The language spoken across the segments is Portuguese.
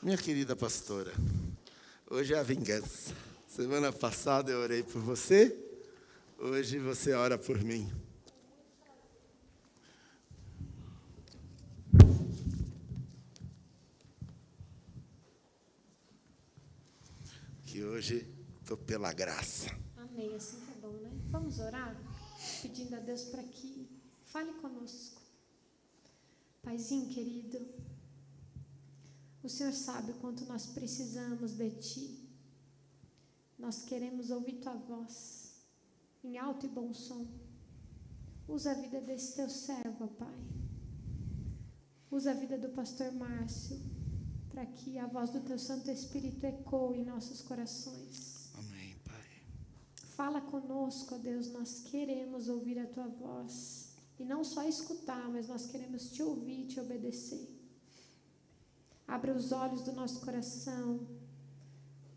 Minha querida pastora, hoje é a vingança. Semana passada eu orei por você, hoje você ora por mim. Que hoje estou pela graça. Amém, assim que é bom, né? Vamos orar, pedindo a Deus para que fale conosco. Paizinho querido, o Senhor sabe o quanto nós precisamos de Ti. Nós queremos ouvir Tua voz, em alto e bom som. Usa a vida desse Teu servo, Pai. Usa a vida do pastor Márcio, para que a voz do Teu Santo Espírito ecoe em nossos corações. Amém, Pai. Fala conosco, ó Deus, nós queremos ouvir a Tua voz. E não só escutar, mas nós queremos Te ouvir e Te obedecer. Abra os olhos do nosso coração,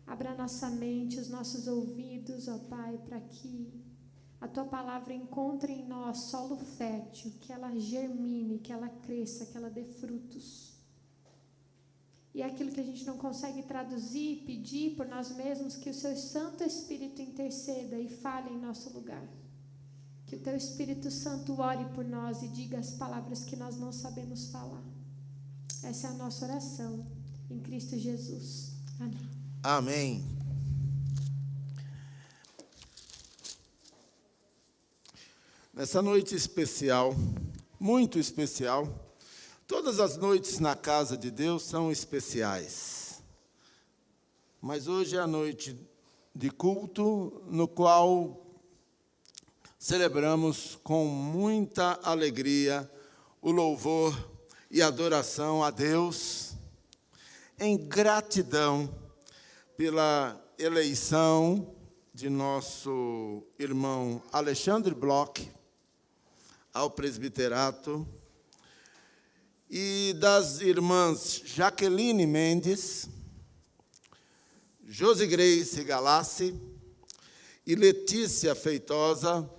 abra a nossa mente, os nossos ouvidos, ó Pai, para que a Tua palavra encontre em nós solo fértil, que ela germine, que ela cresça, que ela dê frutos. E é aquilo que a gente não consegue traduzir, pedir por nós mesmos, que o Seu Santo Espírito interceda e fale em nosso lugar. Que o Teu Espírito Santo ore por nós e diga as palavras que nós não sabemos falar. Essa é a nossa oração, em Cristo Jesus. Amém. Amém. Nessa noite especial, muito especial, todas as noites na casa de Deus são especiais. Mas hoje é a noite de culto, no qual celebramos com muita alegria o louvor e adoração a Deus, em gratidão pela eleição de nosso irmão Alexandre Bloch ao presbiterato e das irmãs Jaqueline Mendes, Josi Grace Galassi e Letícia Feitosa,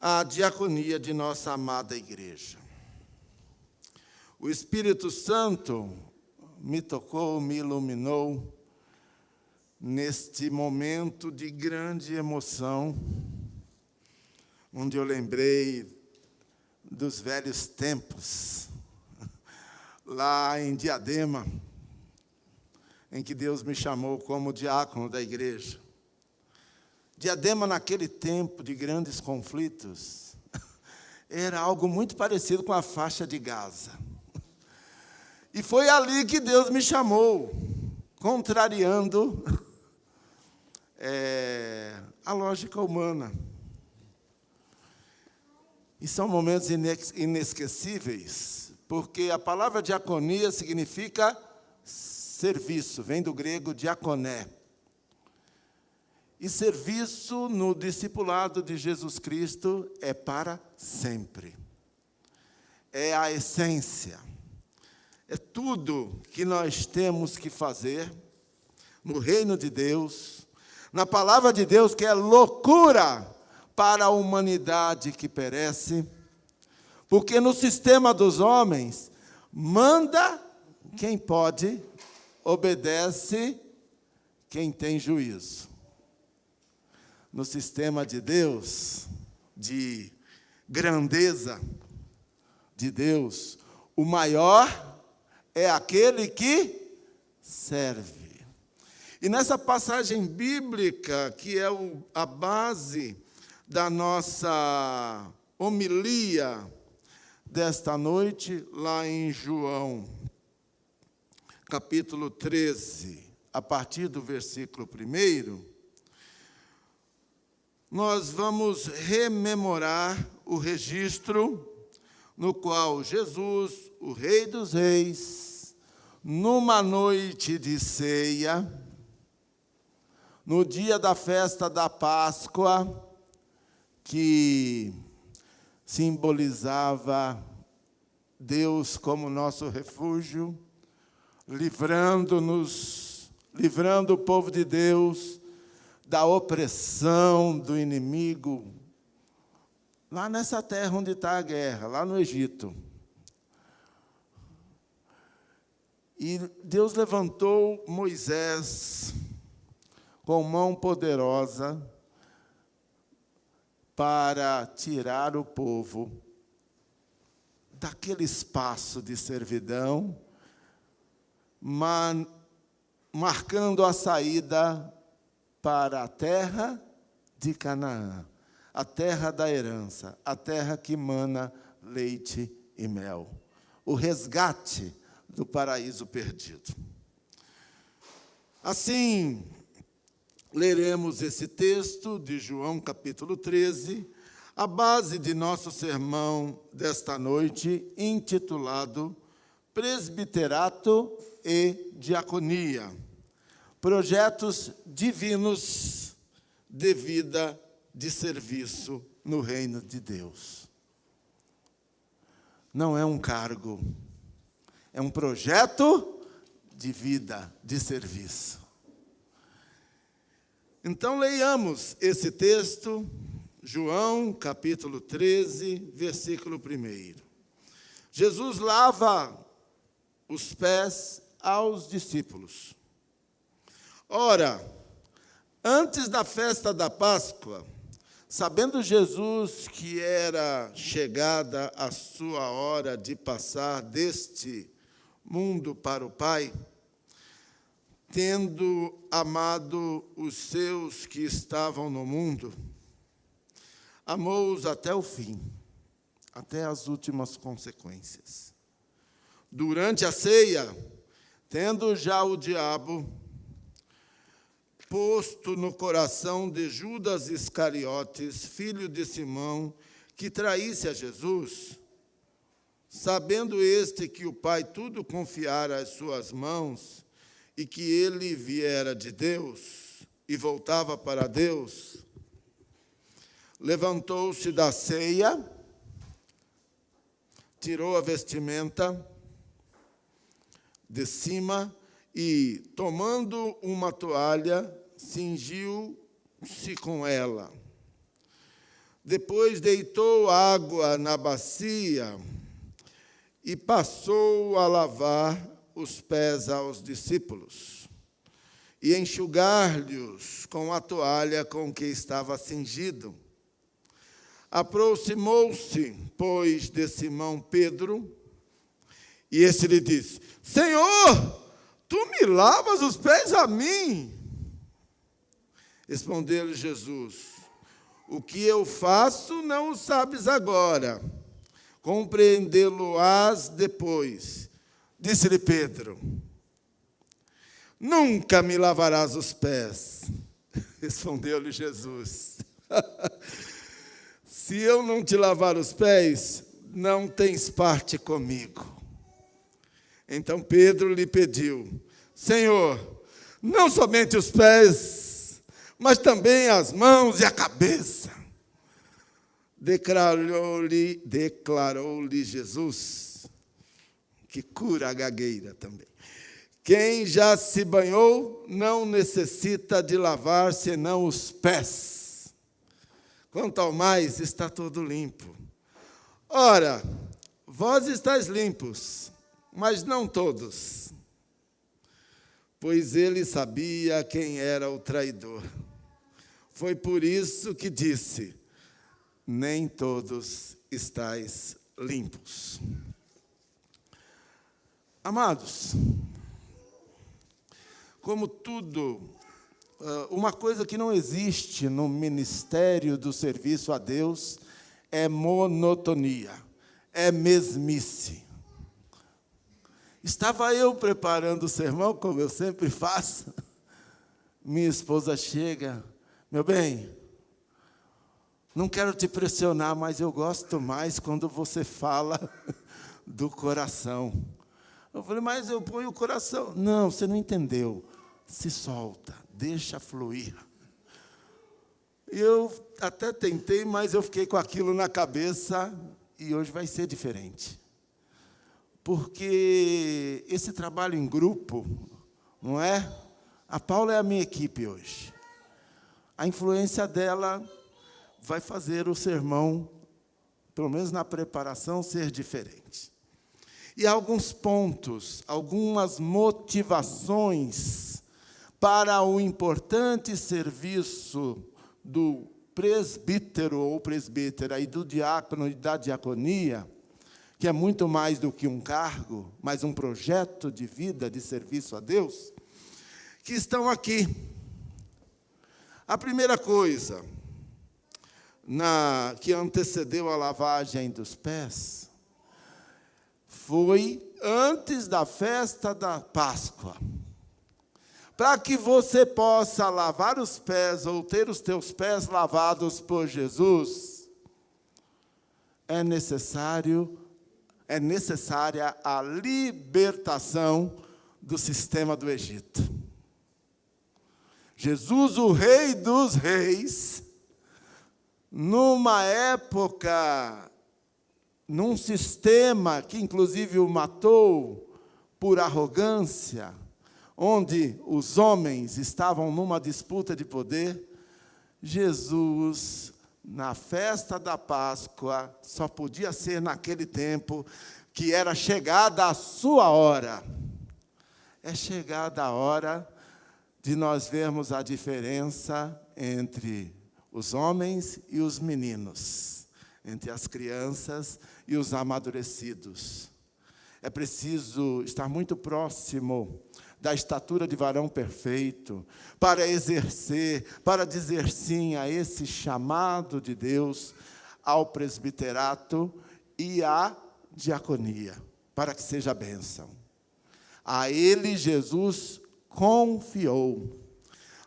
a diaconia de nossa amada igreja. O Espírito Santo me tocou, me iluminou neste momento de grande emoção, onde eu lembrei dos velhos tempos, lá em Diadema, em que Deus me chamou como diácono da igreja. Diadema, naquele tempo de grandes conflitos, era algo muito parecido com a faixa de Gaza. E foi ali que Deus me chamou, contrariando a lógica humana. E são momentos inesquecíveis, porque a palavra diaconia significa serviço, vem do grego diaconé. E serviço no discipulado de Jesus Cristo é para sempre. É a essência. É tudo que nós temos que fazer no reino de Deus, na palavra de Deus, que é loucura para a humanidade que perece, porque no sistema dos homens, manda quem pode, obedece quem tem juízo. No sistema de Deus, de grandeza de Deus, o maior é aquele que serve. E nessa passagem bíblica, que é a base da nossa homilia desta noite, lá em João, capítulo 13, a partir do versículo 1, nós vamos rememorar o registro no qual Jesus, o Rei dos Reis, numa noite de ceia, no dia da festa da Páscoa, que simbolizava Deus como nosso refúgio, livrando o povo de Deus da opressão do inimigo, lá nessa terra onde está a guerra, lá no Egito. E Deus levantou Moisés com mão poderosa para tirar o povo daquele espaço de servidão, marcando a saída para a terra de Canaã, a terra da herança, a terra que mana leite e mel, o resgate do paraíso perdido. Assim, leremos esse texto de João, capítulo 13, a base de nosso sermão desta noite, intitulado Presbiterato e Diaconia, projetos divinos de vida de serviço no reino de Deus. Não é um cargo, é um projeto de vida de serviço. Então, leiamos esse texto, João, capítulo 13, versículo 1. Jesus lava os pés aos discípulos. Ora, antes da festa da Páscoa, sabendo Jesus que era chegada a sua hora de passar deste mundo para o Pai, tendo amado os seus que estavam no mundo, amou-os até o fim, até as últimas consequências. Durante a ceia, tendo já o diabo posto no coração de Judas Iscariotes, filho de Simão, que traísse a Jesus, sabendo este que o Pai tudo confiara às suas mãos, e que ele viera de Deus e voltava para Deus, levantou-se da ceia, tirou a vestimenta de cima e, tomando uma toalha, cingiu-se com ela. Depois deitou água na bacia e passou a lavar os pés aos discípulos e enxugar-lhes com a toalha com que estava cingido. Aproximou-se, pois, de Simão Pedro, e este lhe disse: Senhor, tu me lavas os pés a mim? Respondeu-lhe Jesus: o que eu faço não o sabes agora, compreendê-lo-ás depois. Disse-lhe Pedro: nunca me lavarás os pés. Respondeu-lhe Jesus: se eu não te lavar os pés, não tens parte comigo. Então Pedro lhe pediu: Senhor, não somente os pés, mas também as mãos e a cabeça. Declarou-lhe Jesus, que cura a gagueira também: quem já se banhou não necessita de lavar senão os pés. Quanto ao mais, está todo limpo. Ora, vós estáis limpos, mas não todos. Pois ele sabia quem era o traidor. Foi por isso que disse: nem todos estáis limpos. Amados, como tudo, uma coisa que não existe no ministério do serviço a Deus é monotonia, é mesmice. Estava eu preparando o sermão, como eu sempre faço. Minha esposa chega: meu bem, não quero te pressionar, mas eu gosto mais quando você fala do coração. Eu falei: mas eu ponho o coração. Não, você não entendeu. Se solta, deixa fluir. Eu até tentei, mas eu fiquei com aquilo na cabeça e hoje vai ser diferente. Porque esse trabalho em grupo, não é? A Paula é a minha equipe hoje. A influência dela vai fazer o sermão, pelo menos na preparação, ser diferente. E alguns pontos, algumas motivações para o importante serviço do presbítero ou presbítera e do diácono e da diaconia, que é muito mais do que um cargo, mas um projeto de vida, de serviço a Deus, que estão aqui. A primeira coisa que antecedeu a lavagem dos pés foi antes da festa da Páscoa. Para que você possa lavar os pés ou ter os teus pés lavados por Jesus, é necessária a libertação do sistema do Egito. Jesus, o Rei dos Reis, numa época, num sistema que inclusive o matou por arrogância, onde os homens estavam numa disputa de poder, Jesus, na festa da Páscoa, só podia ser naquele tempo que era chegada a sua hora. É chegada a hora de nós vermos a diferença entre os homens e os meninos, entre as crianças e os amadurecidos. É preciso estar muito próximo da estatura de varão perfeito, para exercer, para dizer sim a esse chamado de Deus, ao presbiterato e à diaconia, para que seja bênção. A ele Jesus confiou.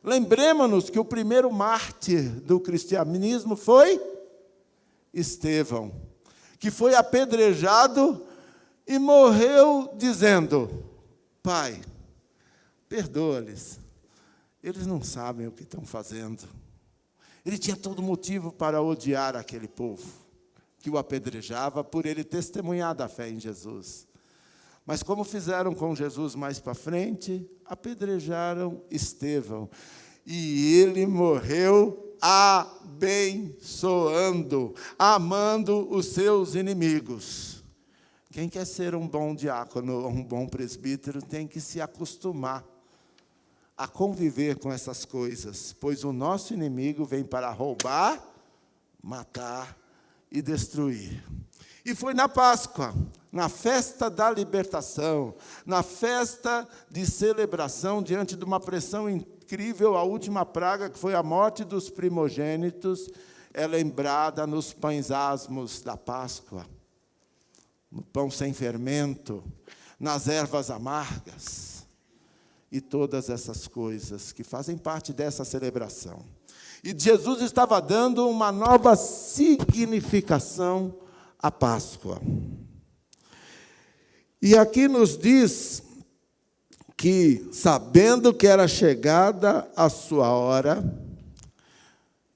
Lembremos-nos que o primeiro mártir do cristianismo foi Estevão, que foi apedrejado e morreu dizendo: Pai, perdoa-lhes, eles não sabem o que estão fazendo. Ele tinha todo motivo para odiar aquele povo que o apedrejava por ele testemunhar da fé em Jesus. Mas como fizeram com Jesus mais para frente, apedrejaram Estevão. E ele morreu abençoando, amando os seus inimigos. Quem quer ser um bom diácono, um bom presbítero, tem que se acostumar a conviver com essas coisas, pois o nosso inimigo vem para roubar, matar e destruir. E foi na Páscoa, na festa da libertação, na festa de celebração, diante de uma pressão incrível, a última praga, que foi a morte dos primogênitos, é lembrada nos pães asmos da Páscoa, no pão sem fermento, nas ervas amargas, e todas essas coisas que fazem parte dessa celebração. E Jesus estava dando uma nova significação à Páscoa. E aqui nos diz que, sabendo que era chegada a sua hora,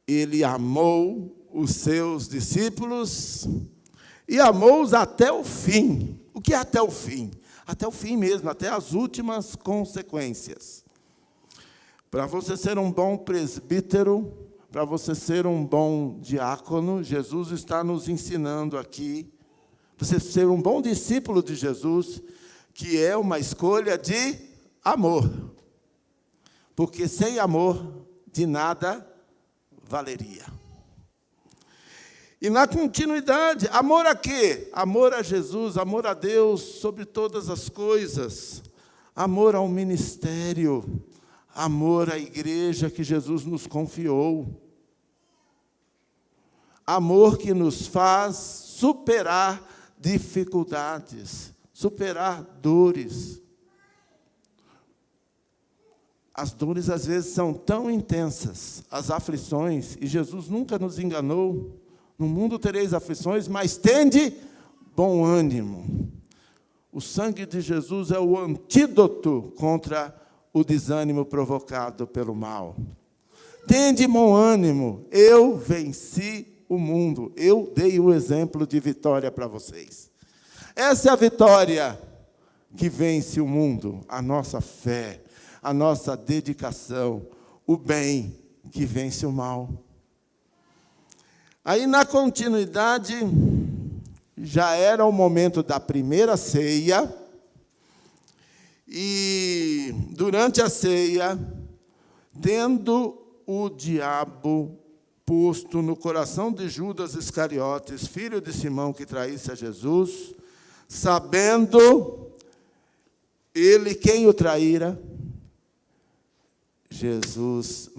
ele amou os seus discípulos e amou-os até o fim. O que é até o fim? Até o fim mesmo, até as últimas consequências. Para você ser um bom presbítero, para você ser um bom diácono, Jesus está nos ensinando aqui, para você ser um bom discípulo de Jesus, que é uma escolha de amor. Porque sem amor, de nada valeria. E na continuidade, amor a quê? Amor a Jesus, amor a Deus sobre todas as coisas, amor ao ministério, amor à igreja que Jesus nos confiou, amor que nos faz superar dificuldades, superar dores. As dores, às vezes, são tão intensas, as aflições, e Jesus nunca nos enganou. No mundo tereis aflições, mas tende bom ânimo. O sangue de Jesus é o antídoto contra o desânimo provocado pelo mal. Tende bom ânimo, eu venci o mundo. Eu dei o exemplo de vitória para vocês. Essa é a vitória que vence o mundo, a nossa fé, a nossa dedicação, o bem que vence o mal. Aí, na continuidade, já era o momento da primeira ceia, e durante a ceia, tendo o diabo posto no coração de Judas Iscariotes, filho de Simão, que traísse a Jesus, sabendo ele quem o traíra, Jesus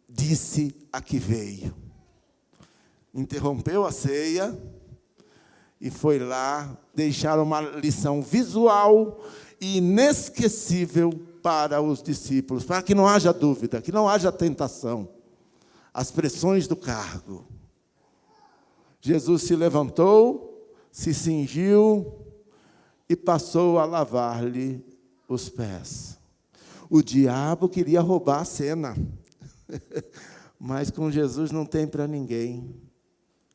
disse a que veio. Interrompeu a ceia e foi lá deixar uma lição visual e inesquecível para os discípulos, para que não haja dúvida, que não haja tentação, as pressões do cargo. Jesus se levantou, se cingiu e passou a lavar-lhe os pés. O diabo queria roubar a cena, mas com Jesus não tem para ninguém.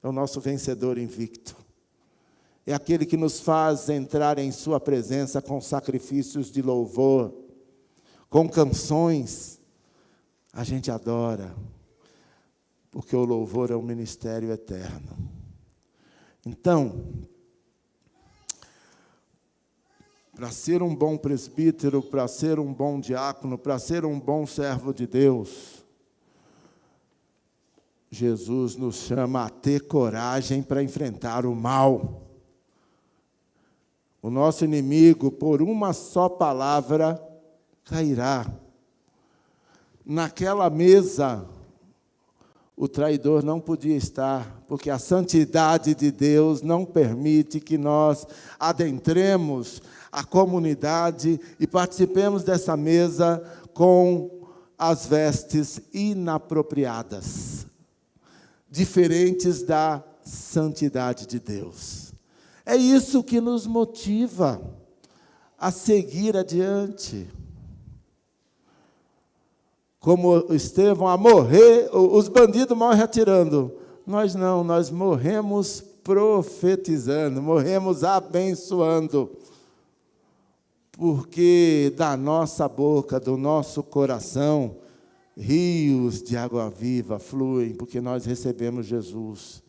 É o nosso vencedor invicto. É aquele que nos faz entrar em sua presença com sacrifícios de louvor, com canções. A gente adora, porque o louvor é um ministério eterno. Então, para ser um bom presbítero, para ser um bom diácono, para ser um bom servo de Deus, Jesus nos chama a ter coragem para enfrentar o mal. O nosso inimigo, por uma só palavra, cairá. Naquela mesa, o traidor não podia estar, porque a santidade de Deus não permite que nós adentremos a comunidade e participemos dessa mesa com as vestes inapropriadas, diferentes da santidade de Deus. É isso que nos motiva a seguir adiante. Como Estevão, a morrer, os bandidos morrem atirando. Nós não, nós morremos profetizando, morremos abençoando. Porque da nossa boca, do nosso coração, rios de água viva fluem, porque nós recebemos Jesus.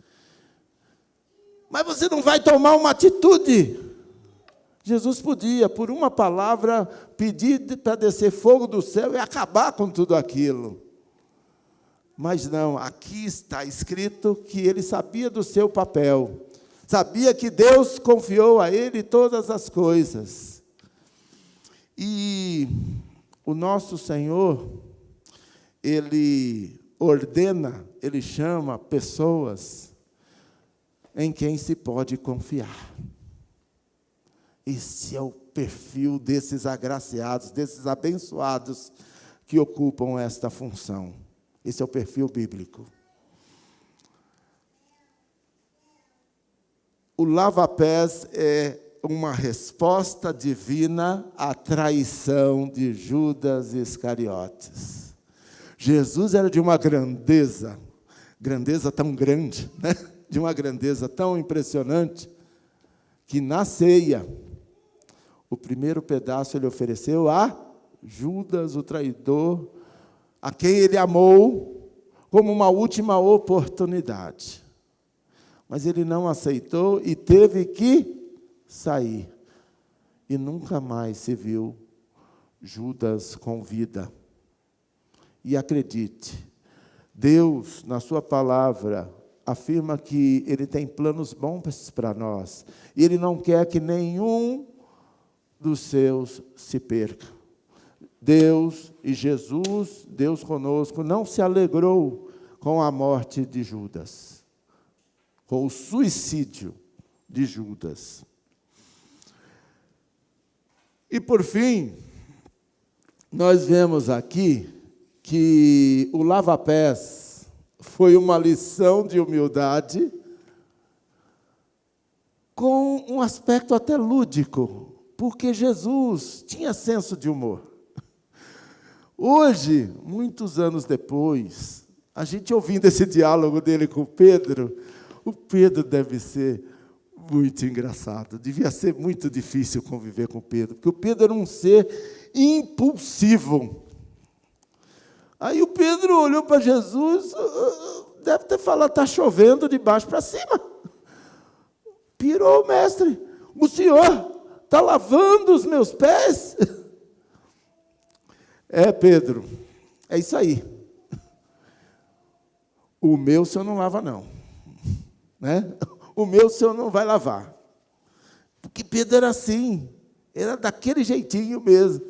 Mas você não vai tomar uma atitude. Jesus podia, por uma palavra, pedir para descer fogo do céu e acabar com tudo aquilo. Mas não, aqui está escrito que ele sabia do seu papel. Sabia que Deus confiou a ele todas as coisas. E o nosso Senhor, Ele ordena, Ele chama pessoas em quem se pode confiar. Esse é o perfil desses agraciados, desses abençoados que ocupam esta função. Esse é o perfil bíblico. O lava-pés é uma resposta divina à traição de Judas Iscariotes. Jesus era de uma grandeza tão grande, né? De uma grandeza tão impressionante, que na ceia, o primeiro pedaço ele ofereceu a Judas, o traidor, a quem ele amou, como uma última oportunidade. Mas ele não aceitou e teve que sair. E nunca mais se viu Judas com vida. E acredite, Deus, na sua palavra, afirma que Ele tem planos bons para nós. E Ele não quer que nenhum dos seus se perca. Deus e Jesus, Deus conosco, não se alegrou com a morte de Judas, com o suicídio de Judas. E, por fim, nós vemos aqui que o lava-pés foi uma lição de humildade com um aspecto até lúdico, porque Jesus tinha senso de humor. Hoje, muitos anos depois, a gente ouvindo esse diálogo dele com o Pedro deve ser muito engraçado. Devia ser muito difícil conviver com o Pedro, porque o Pedro era um ser impulsivo. Aí o Pedro olhou para Jesus, deve ter falado, está chovendo de baixo para cima. Pirou o mestre. O senhor está lavando os meus pés? É, Pedro, é isso aí. O meu o senhor não lava, não. Né? O meu o senhor não vai lavar. Porque Pedro era assim, era daquele jeitinho mesmo.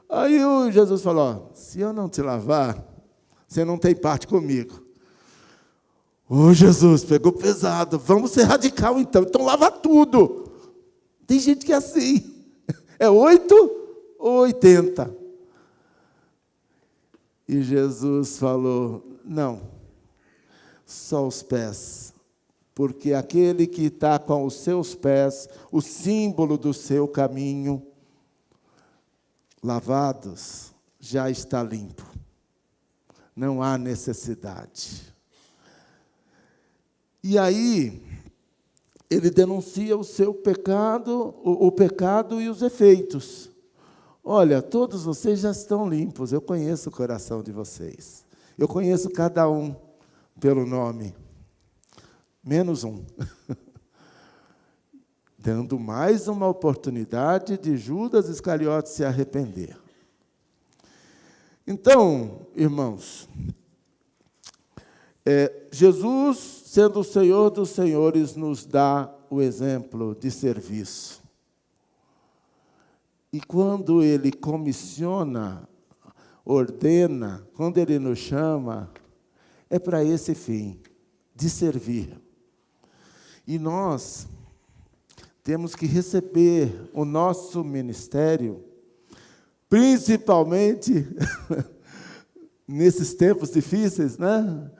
Aí o Jesus falou, se eu não te lavar, você não tem parte comigo. Ô Jesus, pegou pesado, vamos ser radical então lava tudo. Tem gente que é assim, é 8 ou 80. E Jesus falou, não, só os pés, porque aquele que está com os seus pés, o símbolo do seu caminho, lavados, já está limpo. Não há necessidade. E aí, ele denuncia o seu pecado, o pecado e os efeitos. Olha, todos vocês já estão limpos, eu conheço o coração de vocês. Eu conheço cada um pelo nome, menos um. Dando mais uma oportunidade de Judas Iscariote se arrepender. Então, irmãos, Jesus, sendo o Senhor dos Senhores, nos dá o exemplo de serviço. E quando Ele comissiona, ordena, quando Ele nos chama, é para esse fim, de servir. E nós temos que receber o nosso ministério, principalmente nesses tempos difíceis, né?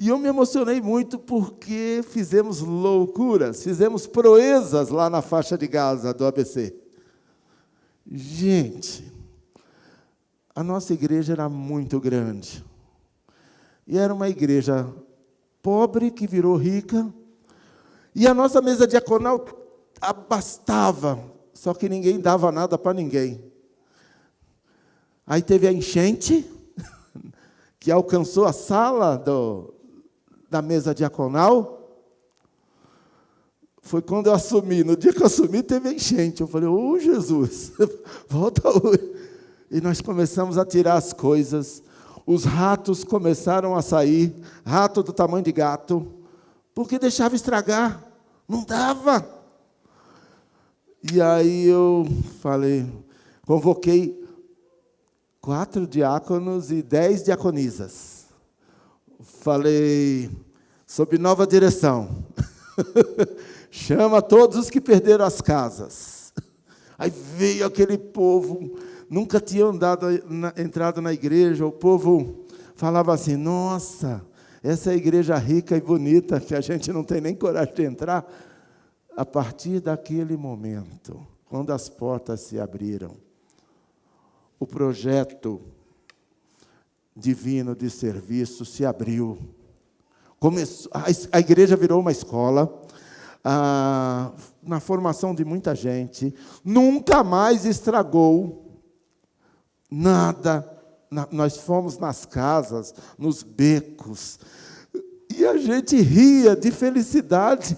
E eu me emocionei muito porque fizemos loucuras, fizemos proezas lá na faixa de Gaza do ABC. Gente, a nossa igreja era muito grande. E era uma igreja pobre que virou rica. E a nossa mesa diaconal abastava, só que ninguém dava nada para ninguém. Aí teve a enchente, que alcançou a sala da mesa diaconal. Foi quando eu assumi. No dia que eu assumi, teve a enchente. Eu falei, ô Jesus, volta hoje. E nós começamos a tirar as coisas. Os ratos começaram a sair, rato do tamanho de gato, porque deixava estragar. Não dava. E aí eu falei, convoquei 4 diáconos e 10 diaconisas. Falei, sob nova direção, chama todos os que perderam as casas. Aí veio aquele povo, nunca tinha entrado na igreja, o povo falava assim, nossa, essa é a igreja rica e bonita, que a gente não tem nem coragem de entrar. A partir daquele momento, quando as portas se abriram, o projeto divino de serviço se abriu. A igreja virou uma escola, na formação de muita gente, nunca mais estragou nada. Nós fomos nas casas, nos becos, e a gente ria de felicidade.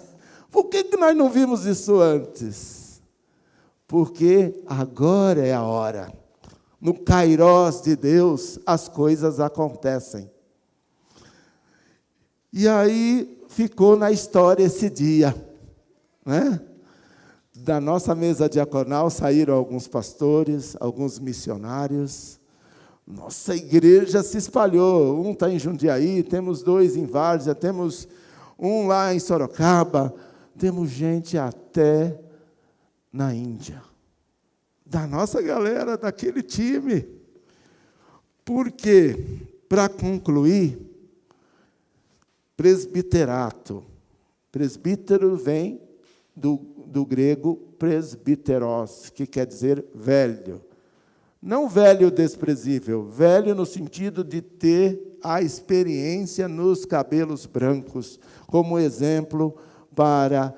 Por que nós não vimos isso antes? Porque agora é a hora. No kairós de Deus, as coisas acontecem. E aí ficou na história esse dia, né? Da nossa mesa diaconal saíram alguns pastores, alguns missionários. Nossa igreja se espalhou. Um está em Jundiaí, temos 2 em Várzea, temos um lá em Sorocaba, temos gente até na Índia. Da nossa galera, daquele time. Porque, para concluir, presbiterato. Presbítero vem do grego presbiteros, que quer dizer velho. Não velho desprezível, velho no sentido de ter a experiência nos cabelos brancos, como exemplo para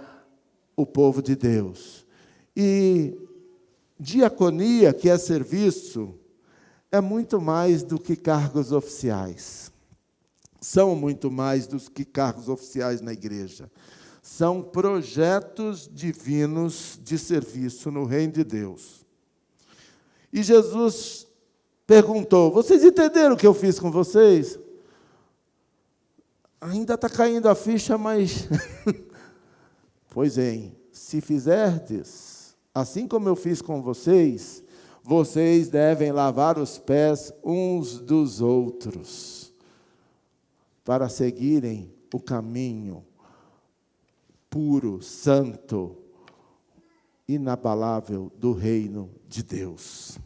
o povo de Deus. E diaconia, que é serviço, é muito mais do que cargos oficiais. São muito mais do que cargos oficiais na igreja. São projetos divinos de serviço no reino de Deus. E Jesus perguntou: vocês entenderam o que eu fiz com vocês? Ainda está caindo a ficha, mas... Pois bem, se fizerdes, assim como eu fiz com vocês, vocês devem lavar os pés uns dos outros, para seguirem o caminho puro, santo, inabalável do reino de Deus.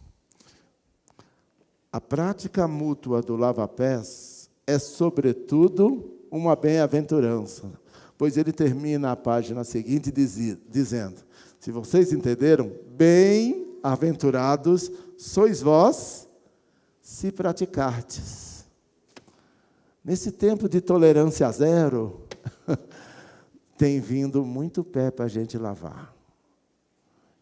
A prática mútua do lava-pés é, sobretudo, uma bem-aventurança, pois ele termina a página seguinte dizendo: se vocês entenderam, bem-aventurados sois vós, se praticardes. Nesse tempo de tolerância zero, tem vindo muito pé para a gente lavar.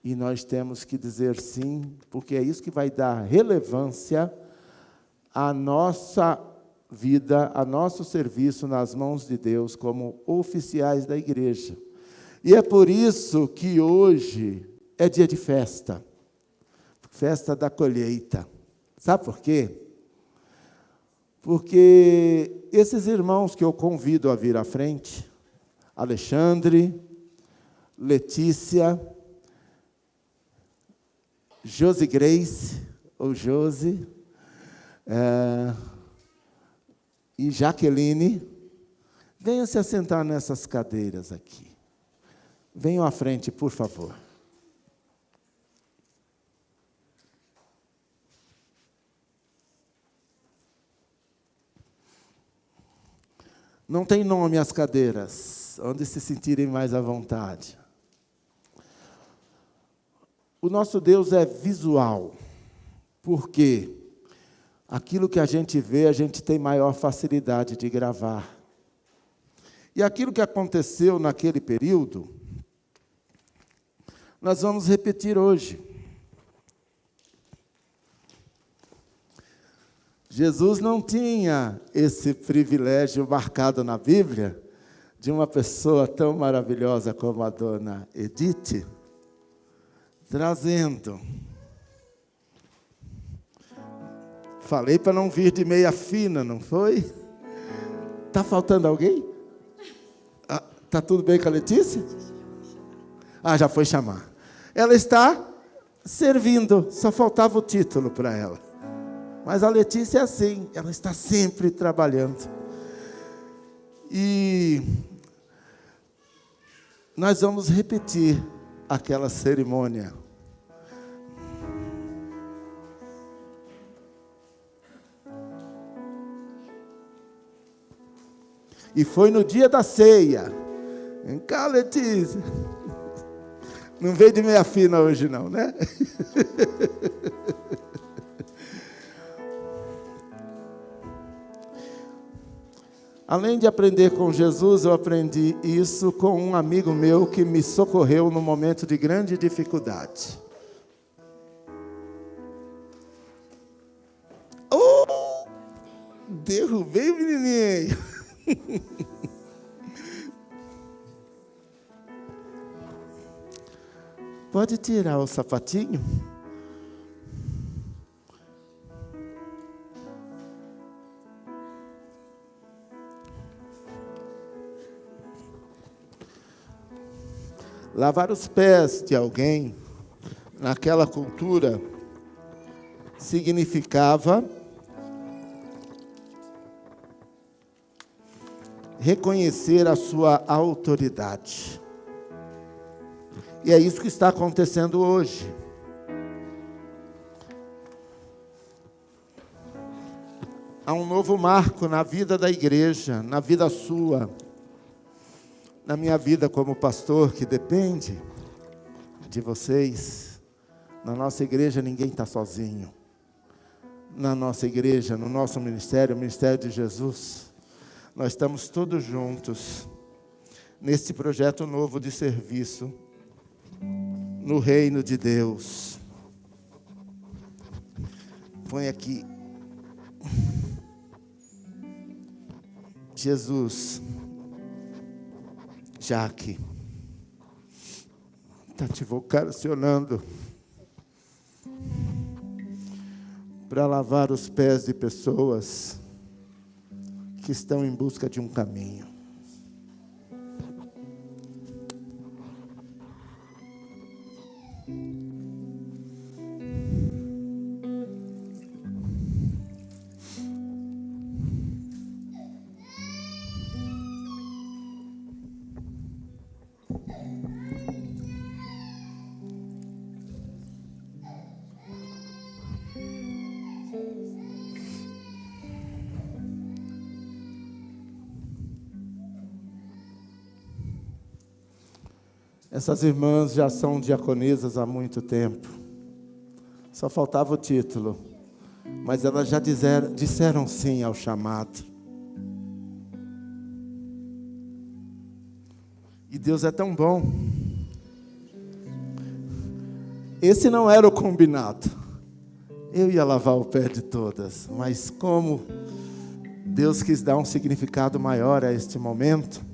E nós temos que dizer sim, porque é isso que vai dar relevância à nossa vida, a nosso serviço nas mãos de Deus como oficiais da igreja. E é por isso que hoje é dia de festa, festa da colheita. Sabe por quê? Porque esses irmãos que eu convido a vir à frente, Alexandre, Letícia, Josi Grace, ou Josi, e Jaqueline, venham se assentar nessas cadeiras aqui. Venham à frente, por favor. Não tem nome as cadeiras, onde se sentirem mais à vontade. O nosso Deus é visual, porque aquilo que a gente vê, a gente tem maior facilidade de gravar. E aquilo que aconteceu naquele período, nós vamos repetir hoje. Jesus não tinha esse privilégio marcado na Bíblia de uma pessoa tão maravilhosa como a dona Edith, trazendo. Falei para não vir de meia fina, não foi? Está faltando alguém? Está tudo bem com a Letícia? Já foi chamar. Ela está servindo, só faltava o título para ela. Mas a Letícia é assim, ela está sempre trabalhando. E nós vamos repetir aquela cerimônia. E foi no dia da ceia. Vem cá, Letícia. Não veio de meia fina hoje não, né? Além de aprender com Jesus, eu aprendi isso com um amigo meu que me socorreu num momento de grande dificuldade. Oh! Derrubei o menininho. Pode tirar o sapatinho? Lavar os pés de alguém, naquela cultura, significava reconhecer a sua autoridade. E é isso que está acontecendo hoje. Há um novo marco na vida da igreja, na vida sua, na minha vida como pastor, que depende de vocês. Na nossa igreja ninguém está sozinho. Na nossa igreja, no nosso ministério, o ministério de Jesus, nós estamos todos juntos nesse projeto novo de serviço no reino de Deus. Põe aqui. Jaque está te vocacionando para lavar os pés de pessoas que estão em busca de um caminho. Essas irmãs já são diaconisas há muito tempo. Só faltava o título. Mas elas já disseram sim ao chamado. E Deus é tão bom. Esse não era o combinado. Eu ia lavar o pé de todas. Mas como Deus quis dar um significado maior a este momento,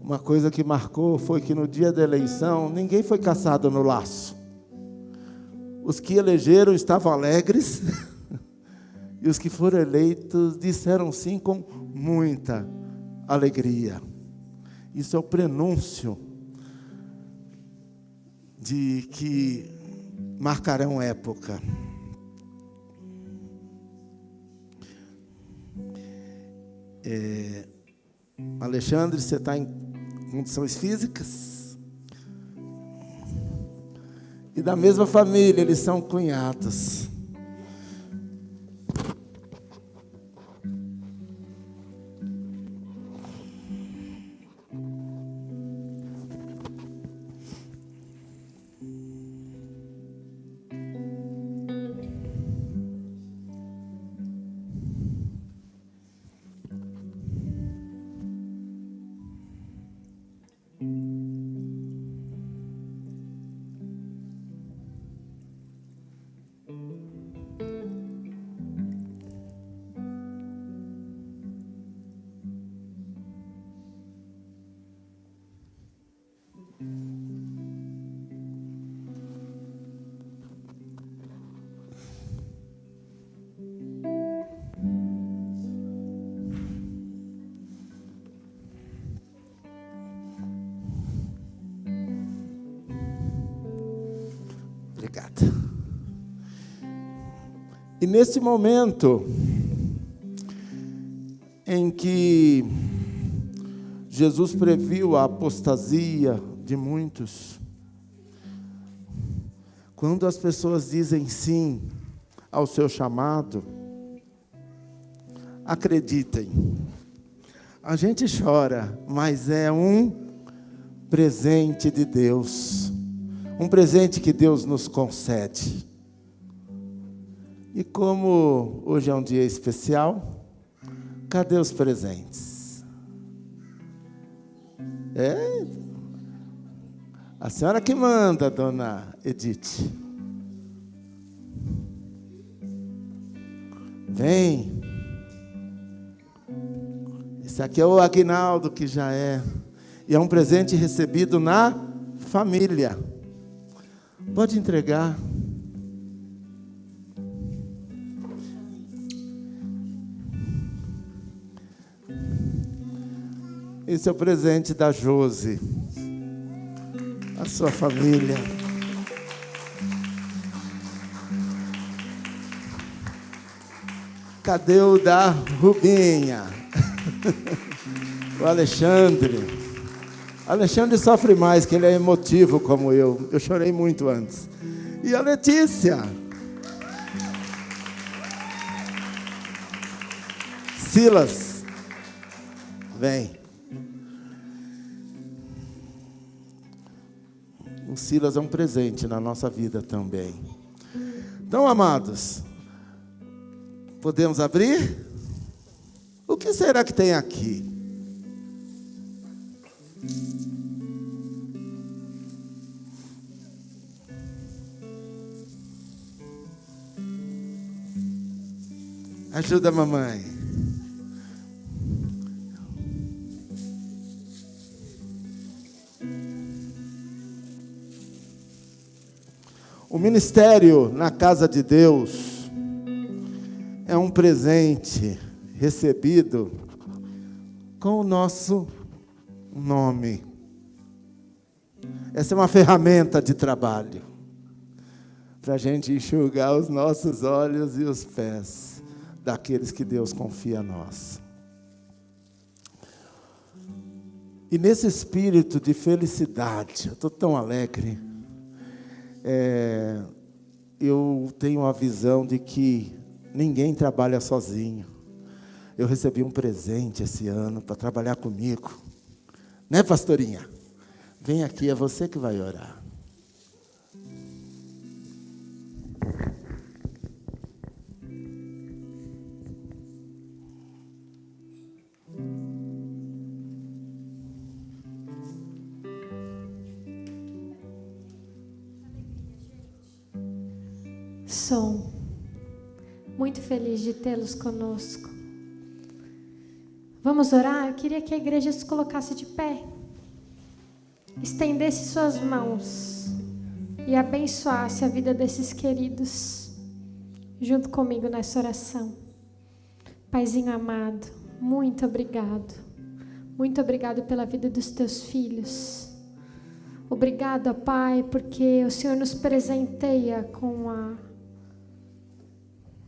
uma coisa que marcou foi que no dia da eleição, ninguém foi caçado no laço. Os que elegeram estavam alegres, e os que foram eleitos disseram sim com muita alegria. Isso é o prenúncio de que marcarão época. Alexandre, você está em condições físicas? E da mesma família, eles são cunhados. Obrigada. E nesse momento em que Jesus previu a apostasia de muitos, quando as pessoas dizem sim ao seu chamado, acreditem, a gente chora, mas é um presente de Deus. Um presente que Deus nos concede. E como hoje é um dia especial, cadê os presentes? A senhora que manda, dona Edith. Vem. Esse aqui é o Aguinaldo, que já é. E é um presente recebido na família. Pode entregar. Esse é o presente da Josi, a sua família. Cadê o da Rubinha? O Alexandre. Alexandre sofre mais, que ele é emotivo como eu. Eu chorei muito antes. E a Letícia. Silas. Vem. O Silas é um presente na nossa vida também. Então, amados, podemos abrir? O que será que tem aqui? Ajuda a mamãe. O ministério na casa de Deus é um presente recebido com o nosso nome. Essa é uma ferramenta de trabalho para a gente enxugar os nossos olhos e os pés daqueles que Deus confia a nós. E nesse espírito de felicidade, eu estou tão alegre, eu tenho a visão de que ninguém trabalha sozinho. Eu recebi um presente esse ano para trabalhar comigo. Né, pastorinha? Vem aqui, é você que vai orar. Sou muito feliz de tê-los conosco. Vamos orar? Eu queria que a igreja se colocasse de pé, estendesse suas mãos e abençoasse a vida desses queridos, junto comigo nessa oração. Paizinho amado, muito obrigado. Muito obrigado pela vida dos teus filhos. Obrigada, Pai, porque o Senhor nos presenteia com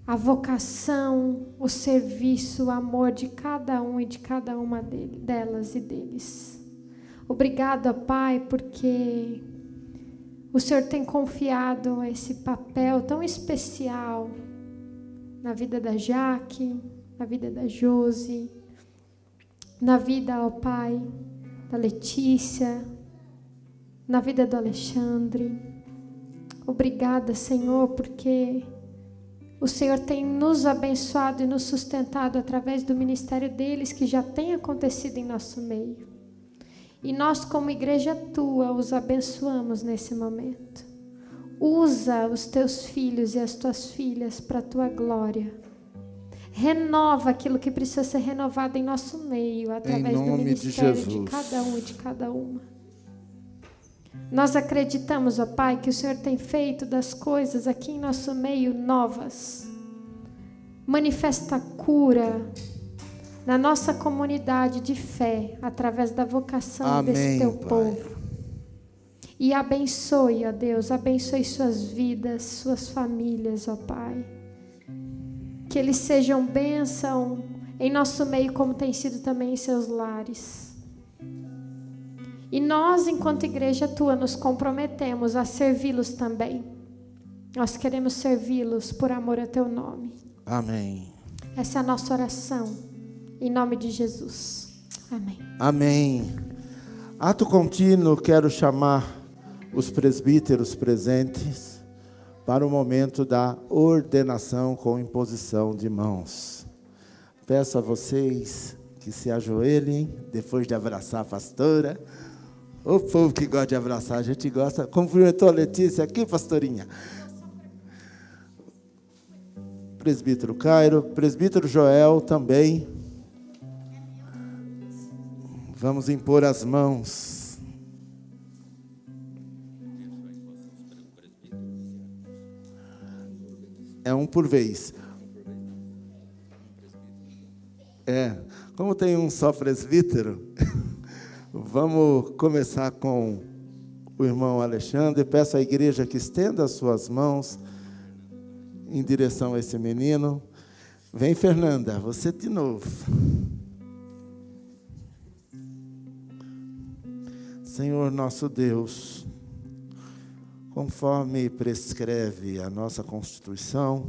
a vocação, o serviço, o amor de cada um e de cada uma delas e deles. Obrigada, Pai, porque o Senhor tem confiado esse papel tão especial na vida da Jaque, na vida da Josi, na vida, ó Pai, da Letícia, na vida do Alexandre. Obrigada, Senhor, porque o Senhor tem nos abençoado e nos sustentado através do ministério deles, que já tem acontecido em nosso meio. E nós, como igreja tua, os abençoamos nesse momento. Usa os teus filhos e as tuas filhas para a tua glória. Renova aquilo que precisa ser renovado em nosso meio, através do ministério de cada um e de cada uma. Nós acreditamos, ó Pai, que o Senhor tem feito das coisas aqui em nosso meio novas. Manifesta cura na nossa comunidade de fé, através da vocação desse teu povo. E abençoe, ó Deus, abençoe suas vidas, suas famílias, ó Pai. Que eles sejam bênção em nosso meio, como tem sido também em seus lares. E nós, enquanto igreja tua, nos comprometemos a servi-los também. Nós queremos servi-los por amor a teu nome. Amém. Essa é a nossa oração, em nome de Jesus. Amém. Amém. Ato contínuo, quero chamar os presbíteros presentes para o momento da ordenação com imposição de mãos. Peço a vocês que se ajoelhem, depois de abraçar a pastora. O povo que gosta de abraçar, a gente gosta. Cumprimentou a Letícia aqui, pastorinha. Presbítero Cairo, presbítero Joel também. Vamos impor as mãos. É um por vez. Como tem um só presbítero, vamos começar com o irmão Alexandre. Peço à igreja que estenda as suas mãos em direção a esse menino. Vem, Fernanda, você de novo. Senhor nosso Deus, conforme prescreve a nossa Constituição,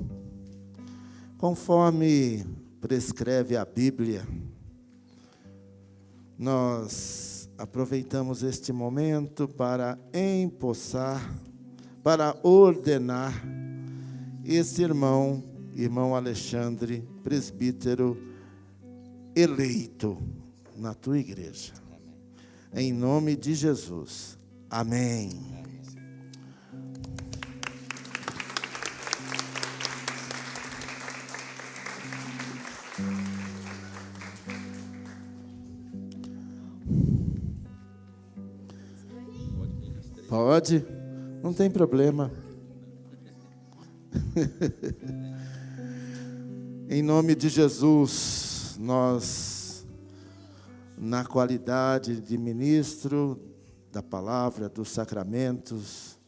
conforme prescreve a Bíblia, nós aproveitamos este momento para empossar, para ordenar esse irmão Alexandre, presbítero eleito na tua igreja. Em nome de Jesus. Amém. Pode? Não tem problema. Em nome de Jesus, nós, na qualidade de ministro da palavra, dos sacramentos,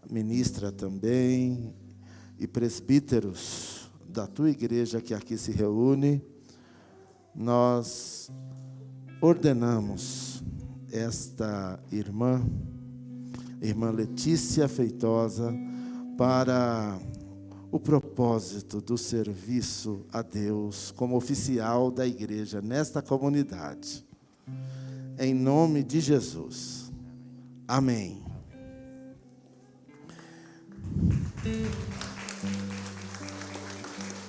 ministra também, e presbíteros da tua igreja que aqui se reúne, nós ordenamos esta irmã Letícia Feitosa, para o propósito do serviço a Deus como oficial da igreja nesta comunidade. Em nome de Jesus. Amém.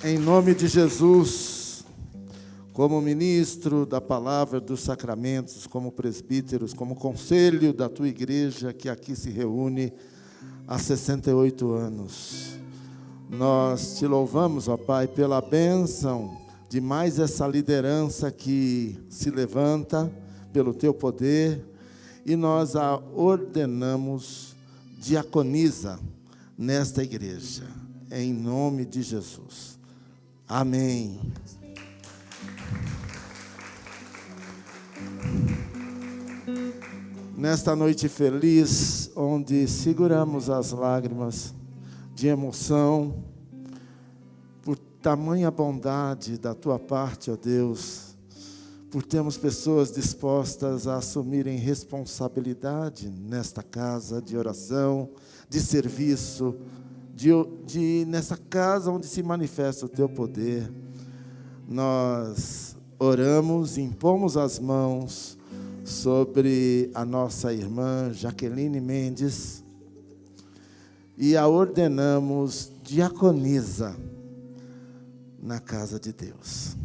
Em nome de Jesus, como ministro da palavra, dos sacramentos, como presbíteros, como conselho da tua igreja que aqui se reúne há 68 anos. Nós te louvamos, ó Pai, pela bênção de mais essa liderança que se levanta pelo teu poder, e nós a ordenamos diaconisa nesta igreja, em nome de Jesus. Amém. Nesta noite feliz, onde seguramos as lágrimas de emoção, por tamanha bondade da tua parte, ó Deus, por termos pessoas dispostas a assumirem responsabilidade nesta casa de oração, de serviço, nessa casa onde se manifesta o teu poder. Nós oramos, impomos as mãos sobre a nossa irmã Jaqueline Mendes e a ordenamos diaconisa na casa de Deus.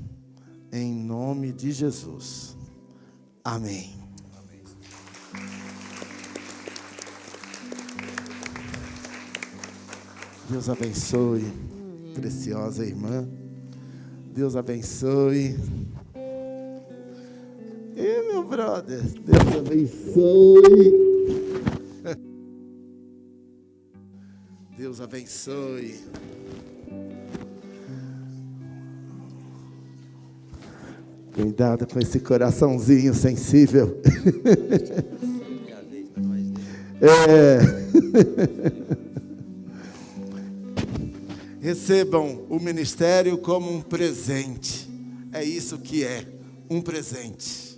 Em nome de Jesus. Amém. Deus abençoe, preciosa irmã. Deus abençoe. E meu brother, Deus abençoe. Deus abençoe. Cuidado com esse coraçãozinho sensível. Recebam o ministério como um presente. É isso que é, um presente.